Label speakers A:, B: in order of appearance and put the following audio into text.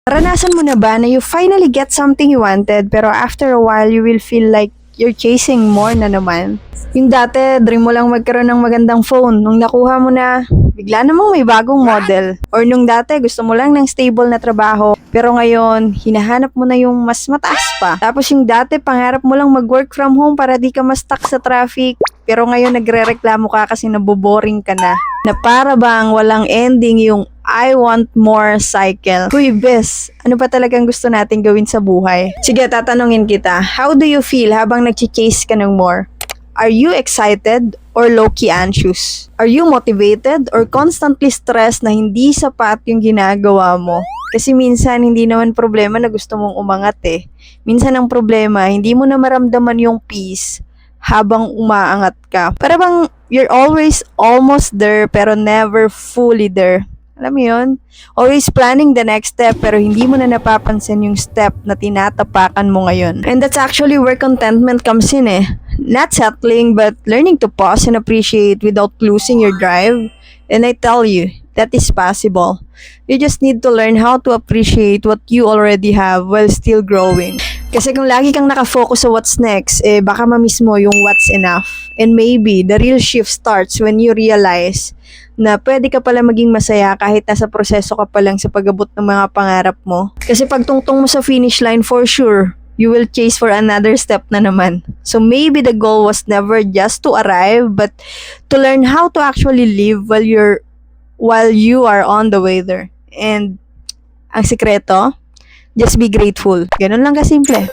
A: Naranasan mo na ba na you finally get something you wanted pero after a while you will feel like you're chasing more na naman? Yung dati, dream mo lang magkaroon ng magandang phone. Nung nakuha mo na, bigla namang may bagong model. Or nung dati, gusto mo lang ng stable na trabaho. Pero ngayon, hinahanap mo na yung mas mataas pa. Tapos yung dati, pangarap mo lang mag-work from home para di ka ma-stuck sa traffic. Pero ngayon, nagre-reklamo ka kasi naboboring ka na. Na para bang walang ending yung I want more cycle. Huy, bes, ano pa talagang gusto natin gawin sa buhay? Sige, tatanungin kita. How do you feel habang nag-chase ka ng more? Are you excited or low-key anxious? Are you motivated or constantly stressed na hindi sapat yung ginagawa mo? Kasi minsan hindi naman problema na gusto mong umangat eh. Minsan ang problema, hindi mo na maramdaman yung peace habang umaangat ka. Para bang you're always almost there pero never fully there. Alam mo yun? Always planning the next step pero hindi mo na napapansin yung step na tinatapakan mo ngayon. And that's actually where contentment comes in eh. Not settling but learning to pause and appreciate without losing your drive. And I tell you, that is possible. You just need to learn how to appreciate what you already have while still growing. Kasi kung lagi kang nakafocus sa what's next, baka ma-miss mo yung what's enough. And maybe the real shift starts when you realize na pwede ka pala maging masaya kahit nasa proseso ka pa lang sa pag-abot ng mga pangarap mo. Kasi pag tungtong mo sa finish line, for sure, you will chase for another step na naman. So maybe the goal was never just to arrive, but to learn how to actually live while you are on the way there. And ang sikreto, just be grateful. Ganun lang kasimple.